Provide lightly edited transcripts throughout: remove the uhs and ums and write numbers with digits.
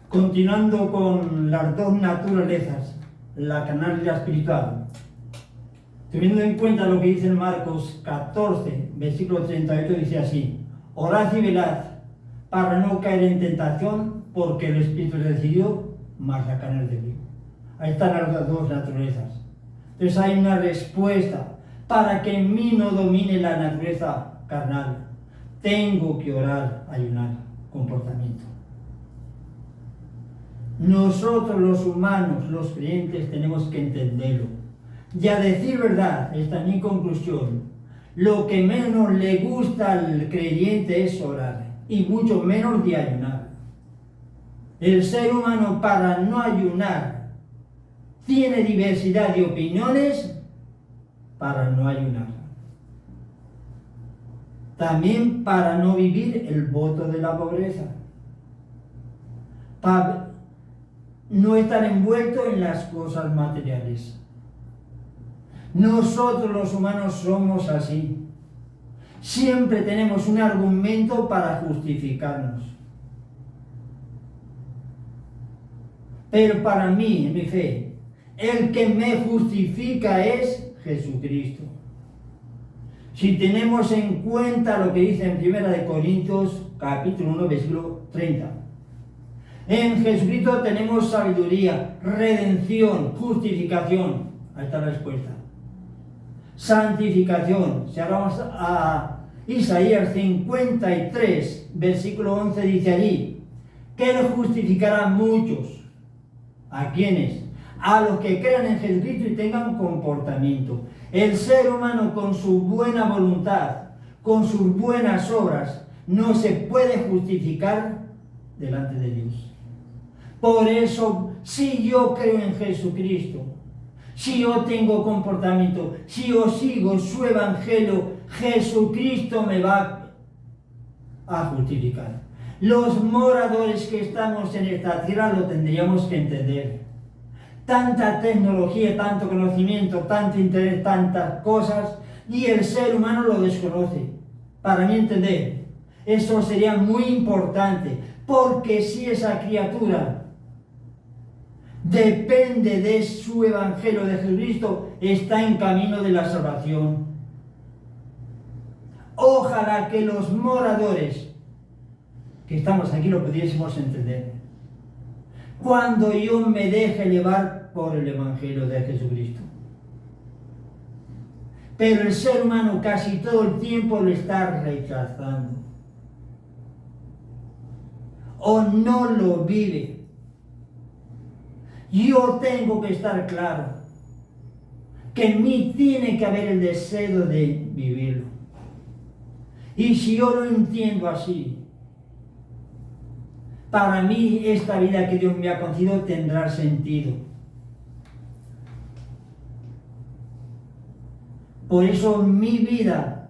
Continuando con las dos naturalezas, la carnal y la espiritual, teniendo en cuenta lo que dice en Marcos 14, versículo 38, dice así: orad y velad para no caer en tentación, porque el espíritu es decidido, mas la carne es débil. Ahí están las dos naturalezas. Entonces hay una respuesta para que en mí no domine la naturaleza carnal. Tengo que orar, ayunar, comportamiento. Nosotros los humanos, los creyentes, tenemos que entenderlo. Y a decir verdad, esta es mi conclusión, lo que menos le gusta al creyente es orar, y mucho menos de ayunar. El ser humano, para no ayunar, tiene diversidad de opiniones para no ayunar. También para no vivir el voto de la pobreza. Para no estar envuelto en las cosas materiales. Nosotros los humanos somos así. Siempre tenemos un argumento para justificarnos. Pero para mí, en mi fe, el que me justifica es Jesucristo. Si tenemos en cuenta lo que dice en 1 Corintios capítulo 1, versículo 30. En Jesucristo tenemos sabiduría, redención, justificación. Ahí está la respuesta. Santificación. Si ahora vamos a Isaías 53, versículo 11, dice allí que Él justificará a muchos. ¿A quiénes? A los que crean en Jesucristo y tengan comportamiento. El ser humano, con su buena voluntad, con sus buenas obras, no se puede justificar delante de Dios. Por eso, si yo creo en Jesucristo, si yo tengo comportamiento, si yo sigo su evangelio, Jesucristo me va a justificar. Los moradores que estamos en esta tierra lo tendríamos que entender. Tanta tecnología, tanto conocimiento, tanto interés, tantas cosas, y el ser humano lo desconoce. Para mí entender, eso sería muy importante, porque si esa criatura depende de su evangelio de Jesucristo, está en camino de la salvación. Ojalá que los moradores que estamos aquí lo pudiésemos entender. Cuando yo me deje llevar por el evangelio de Jesucristo. Pero el ser humano casi todo el tiempo lo está rechazando. O no lo vive. Yo tengo que estar claro que en mí tiene que haber el deseo de vivirlo. Y si yo lo entiendo así, para mí esta vida que Dios me ha concedido tendrá sentido. Por eso mi vida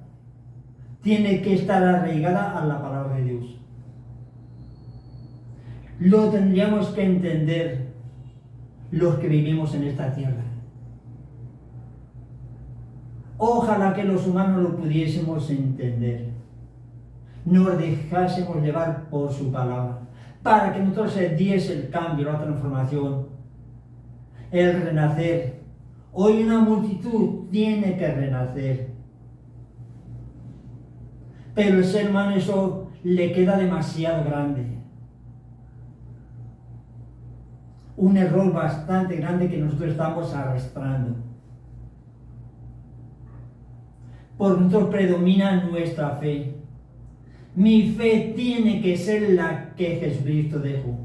tiene que estar arraigada a la palabra de Dios. Lo tendríamos que entender los que vivimos en esta tierra. Ojalá que los humanos lo pudiésemos entender. Nos dejásemos llevar por su palabra, para que nosotros se diese el cambio, la transformación, el renacer. Hoy una multitud tiene que renacer. Pero el ser humano eso le queda demasiado grande. Un error bastante grande que nosotros estamos arrastrando. Por nosotros predomina nuestra fe. Mi fe tiene que ser la que Jesucristo dejó.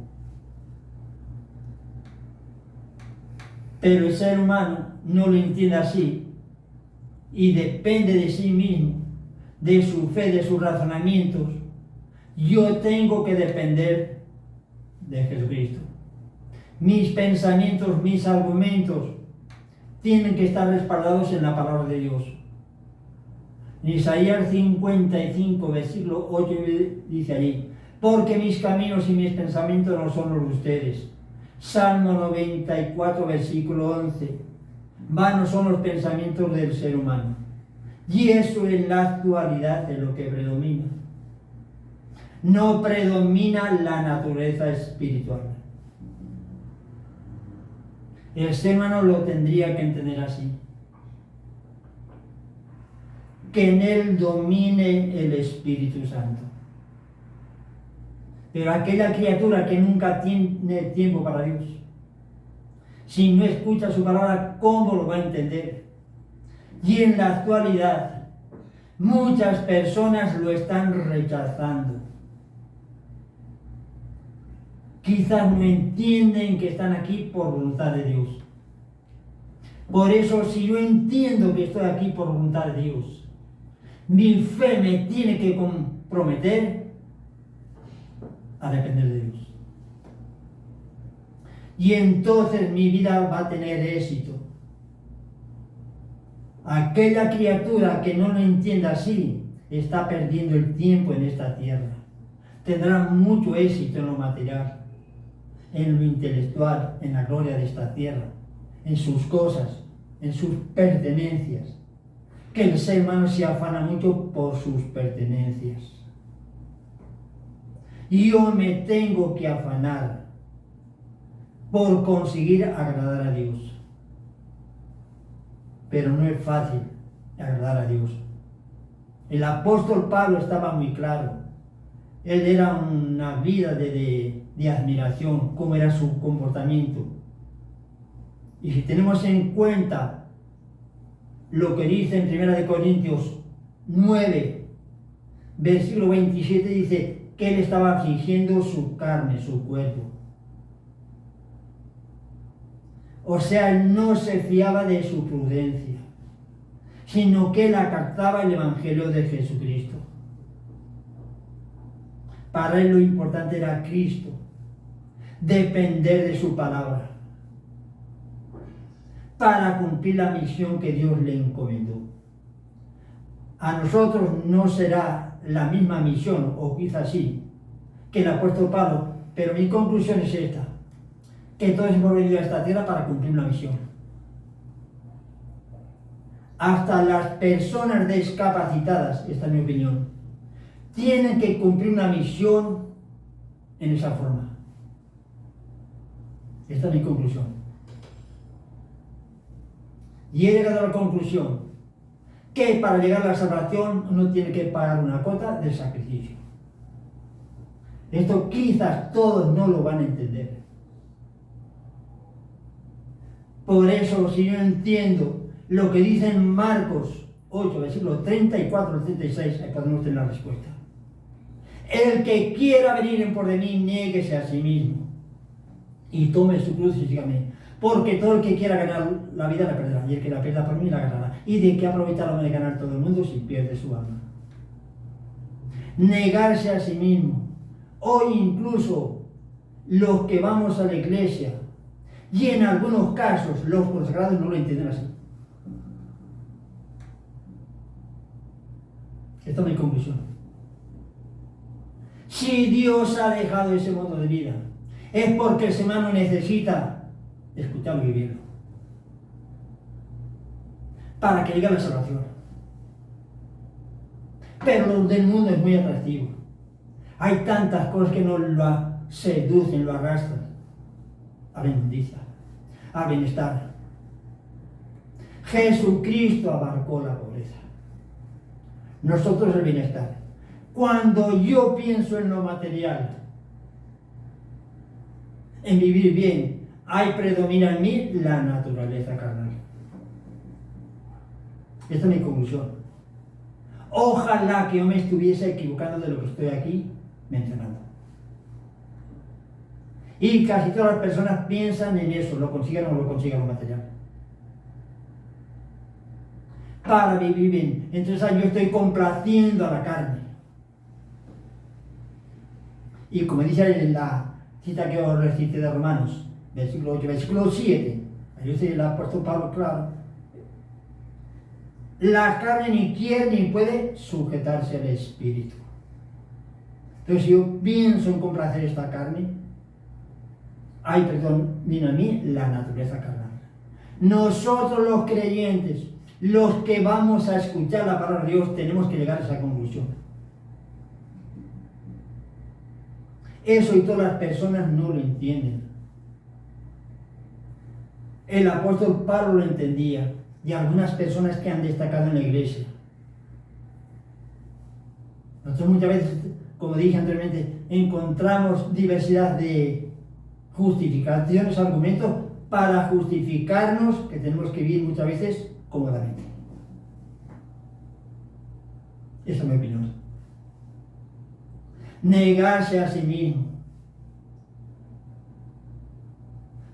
Pero el ser humano no lo entiende así y depende de sí mismo, de su fe, de sus razonamientos. Yo tengo que depender de Jesucristo. Mis pensamientos, mis argumentos tienen que estar respaldados en la palabra de Dios. En Isaías 55, versículo 8 dice allí: porque mis caminos y mis pensamientos no son los de ustedes. Salmo 94, versículo 11: vanos son los pensamientos del ser humano. Y eso en la actualidad es lo que predomina. No predomina la naturaleza espiritual. El ser humano lo tendría que entender así. Que en él domine el Espíritu Santo. Pero aquella criatura que nunca tiene tiempo para Dios, si no escucha su palabra, ¿cómo lo va a entender? Y en la actualidad, muchas personas lo están rechazando. Quizás no entienden que están aquí por voluntad de Dios. Por eso, si yo entiendo que estoy aquí por voluntad de Dios, mi fe me tiene que comprometer a depender de Dios. Y entonces mi vida va a tener éxito. Aquella criatura que no lo entienda así, está perdiendo el tiempo en esta tierra. Tendrá mucho éxito en lo material, en lo intelectual, en la gloria de esta tierra, en sus cosas, en sus pertenencias. Que el ser humano se afana mucho por sus pertenencias. Y yo me tengo que afanar por conseguir agradar a Dios. Pero no es fácil agradar a Dios. El apóstol Pablo estaba muy claro. Él era una vida de admiración, cómo era su comportamiento. Y si tenemos en cuenta lo que dice en 1 Corintios 9, versículo 27, dice que él estaba afligiendo su carne, su cuerpo. O sea, él no se fiaba de su prudencia, sino que él acataba el Evangelio de Jesucristo. Para él lo importante era Cristo, depender de su palabra, para cumplir la misión que Dios le encomendó. A nosotros no será la misma misión, o quizás sí, que el apóstol Pablo, pero mi conclusión es esta: que todos hemos venido a esta tierra para cumplir una misión. Hasta las personas discapacitadas, esta es mi opinión, tienen que cumplir una misión en esa forma. Esta es mi conclusión. Y he llegado a la conclusión que para llegar a la salvación uno tiene que pagar una cuota del sacrificio. Esto quizás todos no lo van a entender. Por eso, si yo entiendo lo que dice en Marcos 8, versículos 34 al 36, ahí podemos tener la respuesta. El que quiera venir en por de mí, niéguese a sí mismo y tome su cruz y sígame. Porque todo el que quiera ganar la vida la perderá, y el que la pierda por mí la ganará. ¿Y de qué aprovecha el hombre de ganar todo el mundo si pierde su alma? Negarse a sí mismo. Hoy incluso los que vamos a la iglesia, y en algunos casos los consagrados no lo entienden así. Esta es mi conclusión. Si Dios ha dejado ese modo de vida, es porque el ser humano necesita escucharlo y vivirlo, para que llegue a la salvación. Pero lo del mundo es muy atractivo. Hay tantas cosas que nos lo seducen, lo arrastran a la inmundicia, al bienestar. Jesucristo abarcó la pobreza, nosotros el bienestar. Cuando yo pienso en lo material, en vivir bien, ahí predomina en mí la naturaleza carnal. Esta es mi conclusión. Ojalá que yo me estuviese equivocando de lo que estoy aquí mencionando. Y casi todas las personas piensan en eso, lo consigan o no lo consigan lo material. Para vivir bien. Entonces yo estoy complaciendo a la carne. Y como dice en la cita que os recité de Romanos, versículo 8, versículo 7, ahí dice el apóstol Pablo, claro, la carne ni quiere ni puede sujetarse al espíritu. Entonces, si yo pienso en complacer esta carne, viene a mí la naturaleza carnal. Nosotros los creyentes, los que vamos a escuchar la palabra de Dios, tenemos que llegar a esa conclusión. Eso y todas las personas no lo entienden. El apóstol Pablo lo entendía, y algunas personas que han destacado en la iglesia. Nosotros muchas veces, como dije anteriormente, encontramos diversidad de justificaciones, argumentos para justificarnos que tenemos que vivir muchas veces cómodamente. Esa es mi opinión. Negarse a sí mismo.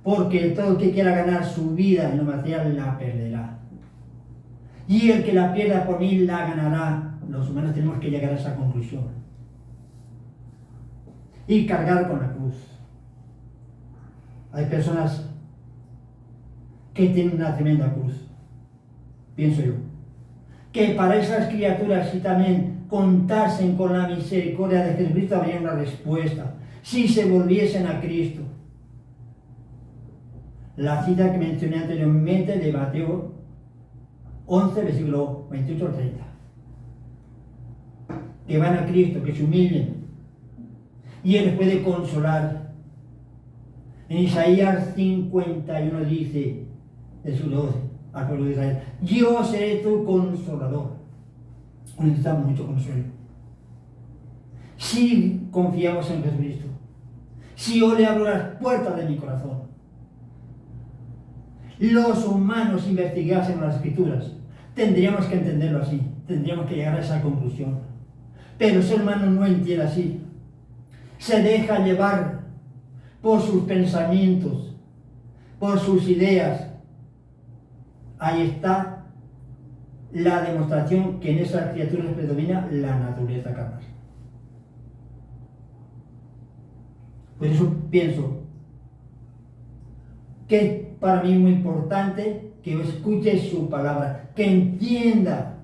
Porque todo el que quiera ganar su vida en lo material la perderá. Y el que la pierda por mí la ganará. Los humanos tenemos que llegar a esa conclusión. Y cargar con la cruz. Hay personas que tienen una tremenda cruz. Pienso yo. Que para esas criaturas, si también contasen con la misericordia de Jesucristo, habría una respuesta. Si se volviesen a Cristo. La cita que mencioné anteriormente de Mateo 11, versículo 28 al 30. Que van a Cristo, que se humillen. Y Él les puede consolar. En Isaías 51 dice, versículo 12, al pueblo de Israel: yo seré tu consolador. Necesitamos mucho consuelo. Si confiamos en Jesucristo, si yo le abro las puertas de mi corazón, los humanos investigasen las Escrituras, tendríamos que entenderlo así, tendríamos que llegar a esa conclusión. Pero el ser humano no entiende así. Se deja llevar por sus pensamientos, por sus ideas. Ahí está la demostración que en esas criaturas predomina la naturaleza carnal. Por eso pienso que es para mí muy importante que yo escuche su palabra, que entienda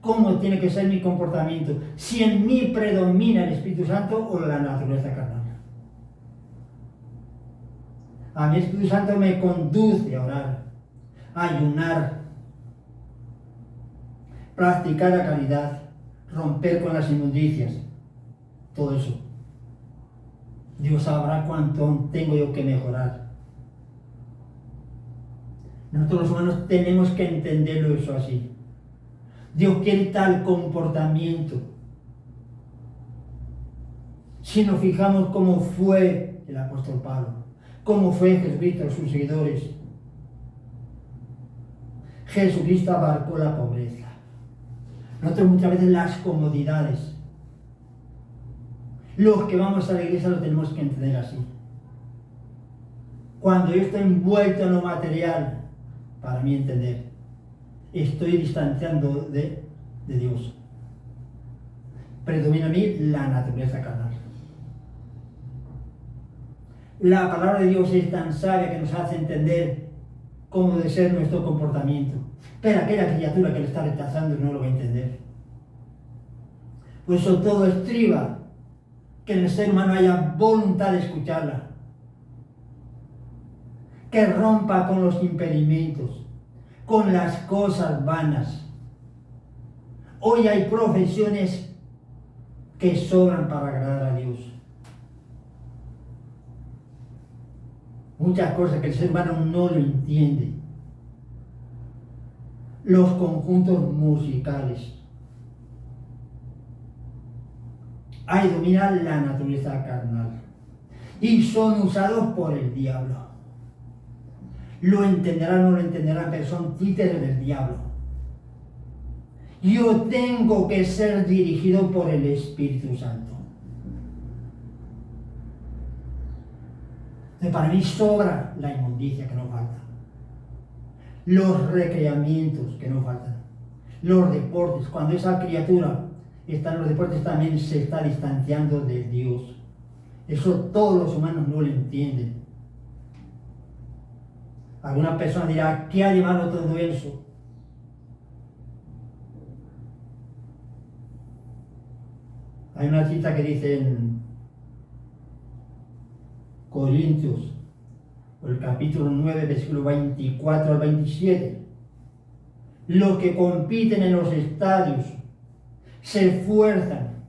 cómo tiene que ser mi comportamiento, si en mí predomina el Espíritu Santo o la naturaleza carnal. A mí el Espíritu Santo me conduce a orar, a ayunar, practicar la caridad, romper con las inmundicias, todo eso. Dios sabrá cuánto tengo yo que mejorar. Nosotros los humanos tenemos que entenderlo eso así. Dios quiere tal comportamiento. Si nos fijamos cómo fue el apóstol Pablo, cómo fue Jesucristo, sus seguidores. Jesucristo abarcó la pobreza. Nosotros muchas veces las comodidades. Los que vamos a la iglesia lo tenemos que entender así. Cuando yo estoy envuelto en lo material, para mí entender, estoy distanciando de Dios. Predomina a mí la naturaleza carnal. La palabra de Dios es tan sabia que nos hace entender cómo debe ser nuestro comportamiento. Pero aquella criatura que le está rechazando no lo va a entender. Por eso todo estriba que en el ser humano haya voluntad de escucharla. Que rompa con los impedimentos, con las cosas vanas. Hoy hay profesiones que sobran para agradar a Dios. Muchas cosas que el ser humano no lo entiende. Los conjuntos musicales. Ahí domina la naturaleza carnal. Y son usados por el diablo. Lo entenderán o no lo entenderán, pero son títeres del diablo. Yo tengo que ser dirigido por el Espíritu Santo. Para mí sobra la inmundicia que no falta. Los recreamientos que no faltan. Los deportes. Cuando esa criatura está en los deportes también se está distanciando de Dios. Eso todos los humanos no lo entienden. Alguna persona dirá, ¿qué ha llevado todo eso? Hay una cita que dice en Corintios, el capítulo 9, versículo 24 al 27. Los que compiten en los estadios se esfuerzan,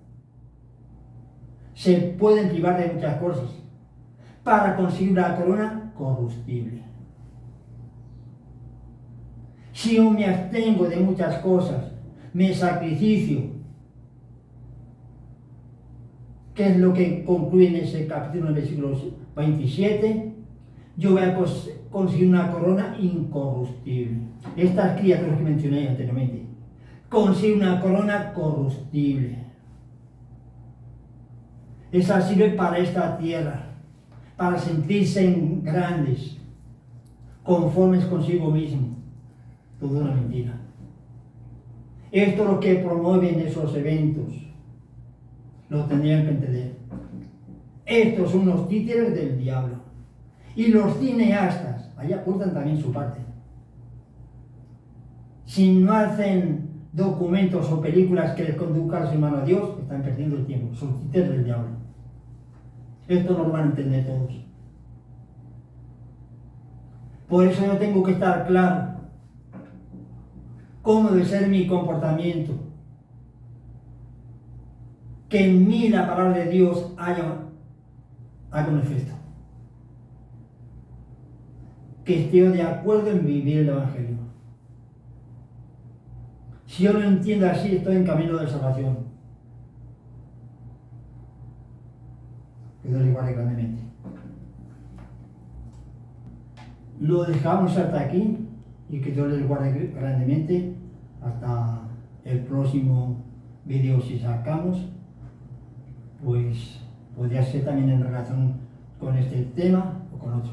se pueden privar de muchas cosas para conseguir una corona corruptible. Si yo me abstengo de muchas cosas, me sacrificio, ¿qué es lo que concluye en ese capítulo, en el versículo 27? Yo voy a conseguir una corona incorruptible. Estas criaturas que mencioné anteriormente, consigue una corona corruptible. Esa sirve para esta tierra, para sentirse grandes, conformes consigo mismo. Toda una mentira. Esto es lo que promueven esos eventos. Lo tendrían que entender. Estos son los títeres del diablo. Y los cineastas, ahí aportan también su parte. Si no hacen documentos o películas que les conduzcan a su mano a Dios, están perdiendo el tiempo. Son títeres del diablo. Esto no lo van a entender todos. Por eso yo tengo que estar claro cómo debe ser mi comportamiento. Que en mí la palabra de Dios haga un efecto. Que esté de acuerdo en vivir el Evangelio. Si yo lo entiendo así, estoy en camino de salvación. Que Dios le guarde grandemente. Lo dejamos hasta aquí y que Dios les guarde grandemente hasta el próximo vídeo. Si sacamos, pues podría ser también en relación con este tema o con otro.